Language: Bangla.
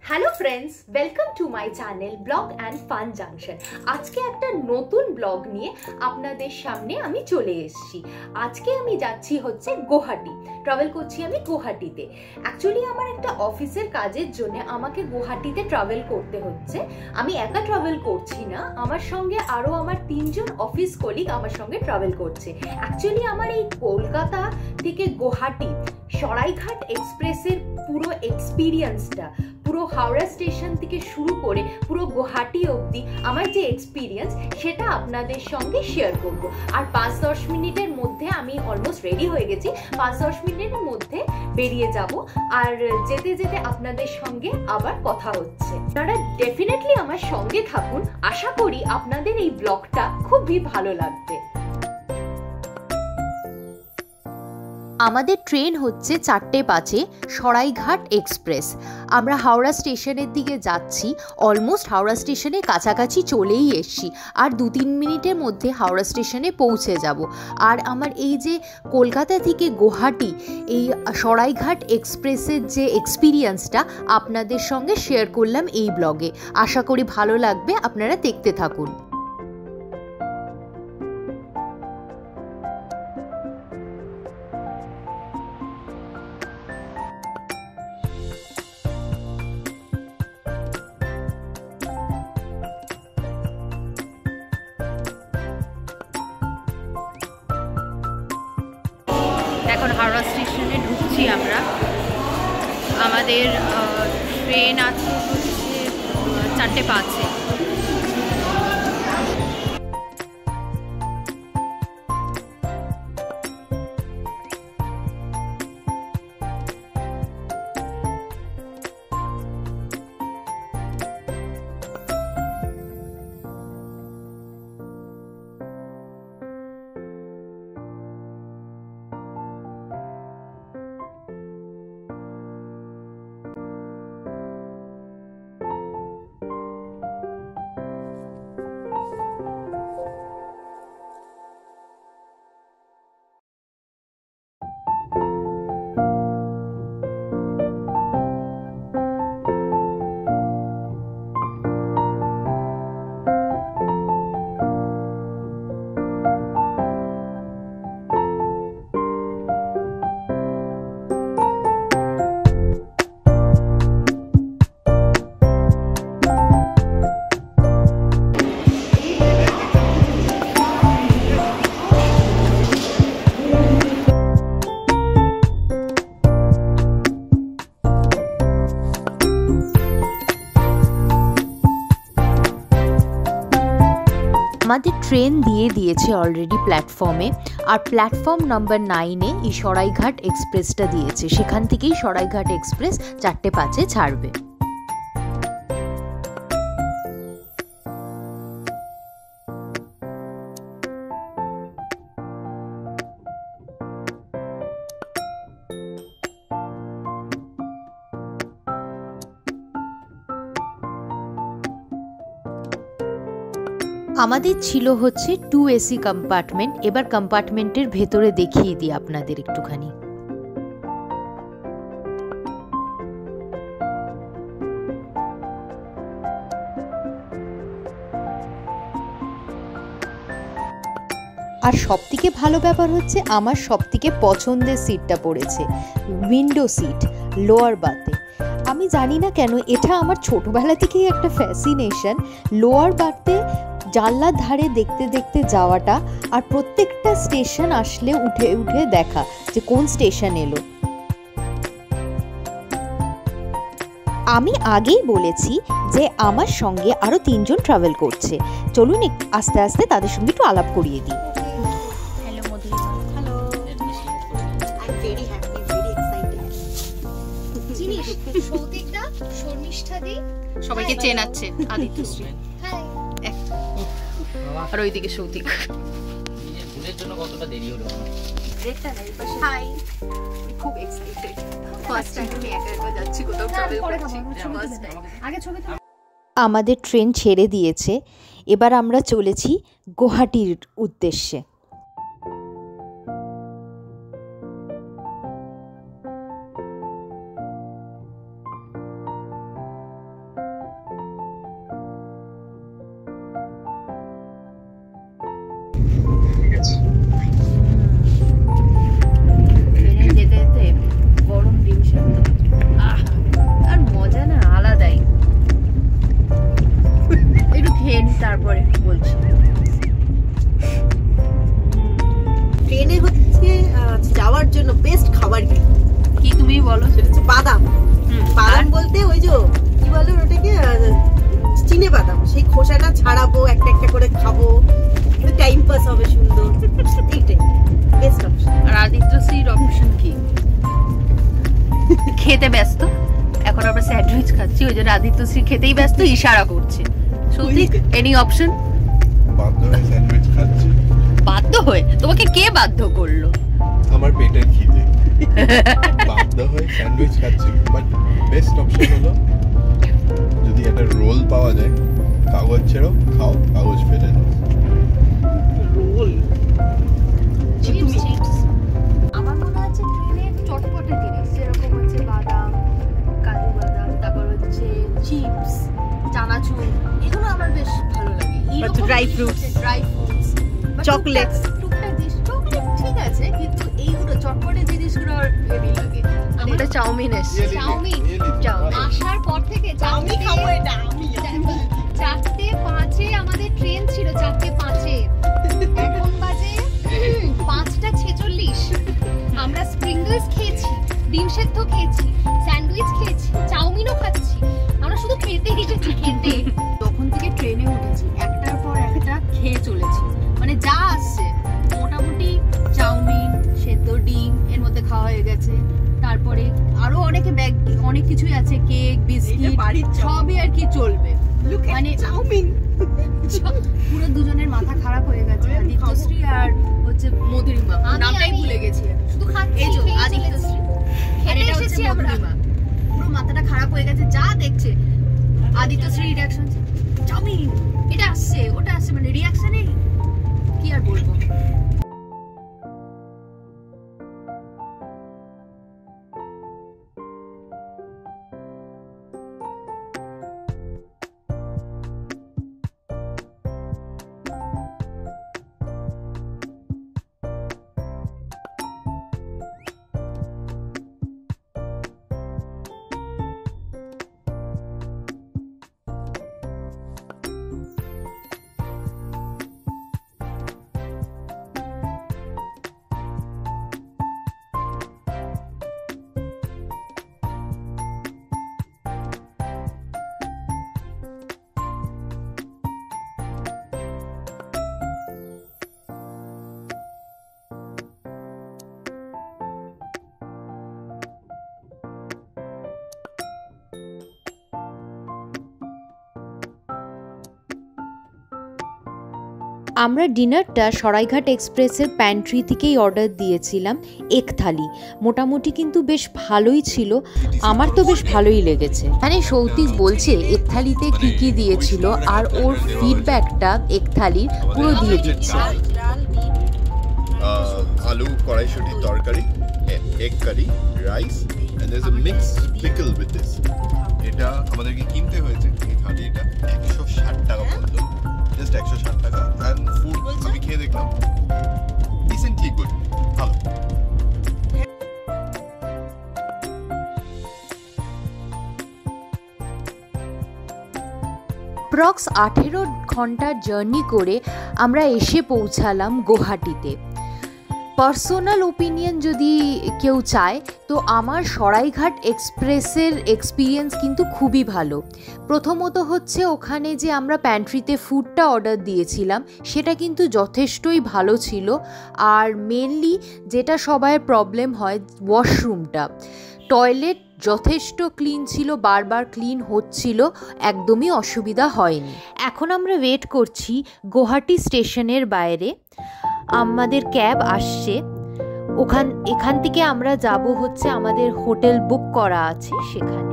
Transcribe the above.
Hello friends, welcome to my channel blog and fun junction. আজকে একটা নতুন ব্লগ নিয়ে আপনাদের সামনে আমি চলে এসেছি। আজকে আমি যাচ্ছি হচ্ছে গুয়াহাটি, ট্রাভেল করছি আমি গুয়াহাটিতে। অ্যাকচুয়ালি আমার একটা অফিসের কাজের জন্য আমাকে গুয়াহাটিতে ট্রাভেল করতে হচ্ছে। আমি একা ট্রাভেল করছি না, আমার সঙ্গে আরও আমার 3জন অফিস কলিগ আমার সঙ্গে ট্রাভেল করছে। অ্যাকচুয়ালি আমার এই কলকাতা থেকে গুয়াহাটি সরাইঘাট এক্সপ্রেসের পুরো এক্সপিরিয়েন্সটা, পুরো হাওড়া স্টেশন থেকে শুরু করে পুরো গুয়াহাটি অবধি আমার যে এক্সপিরিয়েন্স সেটা আপনাদের সঙ্গে শেয়ার করব। আর 5-10 মিনিটের মধ্যে আমি অলমোস্ট রেডি হয়ে গেছি, 5-10 মিনিটের মধ্যে বেরিয়ে যাব। আর যেতে যেতে আপনাদের সঙ্গে আবার কথা হচ্ছে। আপনারা ডেফিনেটলি আমার সঙ্গে থাকুন, আশা করি আপনাদের এই ব্লগটা খুবই ভালো লাগবে। আমাদের ট্রেন হচ্ছে 4:05 সরাইঘাট এক্সপ্রেস। আমরা হাওড়া স্টেশনের দিকে যাচ্ছি, অলমোস্ট হাওড়া স্টেশনের কাছাকাছি চলেই এসছি, আর 2-3 মিনিটের মধ্যে হাওড়া স্টেশনে পৌঁছে যাব। আর আমার এই যে কলকাতা থেকে গুয়াহাটি এই সরাইঘাট এক্সপ্রেসের যে এক্সপিরিয়েন্সটা আপনাদের সঙ্গে শেয়ার করলাম এই ব্লগে। আশা করি ভালো লাগবে, আপনারা দেখতে থাকুন। এখন হাওড়া স্টেশনে ঢুকছি আমরা। আমাদের ট্রেন আছে হচ্ছে 4:05। আমাদের ট্রেন দিয়ে দিয়েছে অলরেডি প্ল্যাটফর্মে, আর প্ল্যাটফর্ম নাম্বার 9-এ এই সরাইঘাট এক্সপ্রেসটা দিয়েছে। সেখান থেকেই সরাইঘাট এক্সপ্রেস 4:05 ছাড়বে। আমাদের ছিল হচ্ছে 2 AC কম্পার্টমেন্ট। এবার কম্পার্টমেন্টের ভেতরে দেখিয়ে দিই আপনাদের একটুখানি। আর সবথেকে ভালো ব্যাপার হচ্ছে আমার সবথেকে পছন্দের সিটটা পড়েছে উইন্ডো সিট, লোয়ার বার্থে। আমি জানি না কেন, এটা আমার ছোটবেলা থেকেই একটা ফ্যাসিনেশন, লোয়ার বার্থে জানলার ধারে দেখতে দেখতে যাওয়াটা, আর প্রত্যেকটা স্টেশন আসলে উঠে উঠে দেখা যে কোন স্টেশন এলো। আমি আগেই বলেছি যে আমার সঙ্গে আরও 3জন ট্রাভেল করছে। চলুন আস্তে আস্তে তাদের সঙ্গে একটু আলাপ করিয়ে দিই। সবাইকে চেনাচ্ছে আদিত্যশ্রী, আর ওইদিকে সৌতিক। ভুলের জন্য কতটা দেরি হলো। হাই, খুব এক্সাইটেড। ফার্স্ট টাইম আমি একা একা যাচ্ছি কোথাও ট্রাভেল করছি, ফার্স্ট টাইম। আগে ছবি তো। আমাদের ট্রেন ছেড়ে দিয়েছে, এবার আমরা চলেছি গুয়াহাটির উদ্দেশ্যে। ওই জন্য আদিত্যশ্রী খেতেই ব্যস্ত, ইশারা করছে। সত্যি এনি অপশন? বাধ্য হয়ে স্যান্ডউইচ খাচ্ছি। বাধ্য হয়ে? তোমাকে কে বাধ্য করলো? আমার পেটের খিদে। বাধ্য হয়ে স্যান্ডউইচ খাচ্ছি, বাট বেস্ট অপশন হলো যদি একটা রোল পাওয়া যায়, কাগজ ছেড়ো, খাও, কাগজ ফেলে নাও। Role, chips. আমার মনে আছে ট্রেনে চটপটে জিনিস যেরকম হচ্ছে বাদাম, কাজু বাদাম, তারপর হচ্ছে চিপস, চানাচুর, এগুলো আমার বেশ ভালো লাগে। ড্রাই ফ্রুটস, চকলেটস, টুকটাক জিনিস। চকলেট ঠিক আছে, কিন্তু এইগুলো চটপটে জিনিসগুলো হেভি লাগে। আমাদের চাউমিন এসছে। চাউমিন আসার পর থেকে চাউমিন খাবো। এটা আমি 4:05 আমাদের ট্রেন ছিল, 4:05। এখন বাজে 5:46। আমরা স্প্রিংগলস খেয়েছি, ডিম সেদ্ধ খেয়েছি, স্যান্ডউইচ খেয়েছি, চাউমিনও খাচ্ছি। আমরা শুধু খেতে এসেছি, খেতে। তখন থেকে ট্রেনে উঠেছি, একটার পর একটা খেয়ে চলেছি। মানে যা আসছে মোটামুটি চাউমিন, সেদ্ধ ডিম এর মধ্যে খাওয়া হয়ে গেছে। তারপরে আরো অনেক কিছুই আছে, কেক, বিস্কিট, সবই আর কি চলবে। মানে চাউমিন পুরো দুজনের মাথা খারাপ হয়ে গেছে। আদিত্যশ্রী আর হচ্ছে মধুরিমা, নামটাই ভুলে গেছি। শুধু খাচ্ছি, এই যে আদিত্যশ্রী আর এটা হচ্ছে মধুরিমা, পুরো মাথাটা খারাপ হয়ে গেছে যা দেখছে। আদিত্যশ্রী রিঅ্যাকশন, চাউমিন এটা আসছে, ওটা আসছে, মানে রিঅ্যাকশনে কি আর বলবো। আমরা ডিনারটা সরাইঘাট এক্সপ্রেসের প্যান্ট্রি থেকেই অর্ডার দিয়েছিলাম, এক থালি। মোটামুটি কিন্তু বেশ ভালোই ছিল, আমার তো বেশ ভালোই লেগেছে। মানে সৌতিক বলছে এক থালিতে কী কী দিয়েছিল আর ওর ফিডব্যাকটা এক থালির পুরো দিয়ে দিচ্ছে। আলু কড়াইশুঁটির তরকারি, egg curry, rice, and there's a mixed pickle with this. এটা আমাদেরকে কিনতে হয়েছে এই থালিটা 160 টাকা পড়লো, জাস্ট 160 টাকা। and ফুড আমি খেয়ে দেখলাম, ডিসেন্টলি গুড, ভালো। অ্যাপ্রক্স 18 ঘন্টার জার্নি করে আমরা এসে পৌঁছালাম গুয়াহাটিতে। পার্সোনাল ওপিনিয়ন যদি কেউ চায় তো আমার সরাইঘাট এক্সপ্রেসের এক্সপিরিয়েন্স কিন্তু খুবই ভালো। প্রথমত হচ্ছে ওখানে যে আমরা প্যান্ট্রিতে ফুডটা অর্ডার দিয়েছিলাম সেটা কিন্তু যথেষ্টই ভালো ছিল। আর মেনলি যেটা সবার প্রবলেম হয়, ওয়াশরুমটা, টয়লেট যথেষ্ট ক্লিন ছিল, বারবার ক্লিন হচ্ছিল, একদমই অসুবিধা হয়নি। এখন আমরা ওয়েট করছি গুয়াহাটি স্টেশনের বাইরে, আমাদের ক্যাব আসছে। এখান থেকে আমরা যাব হচ্ছে আমাদের হোটেল বুক করা আছে সেখানে।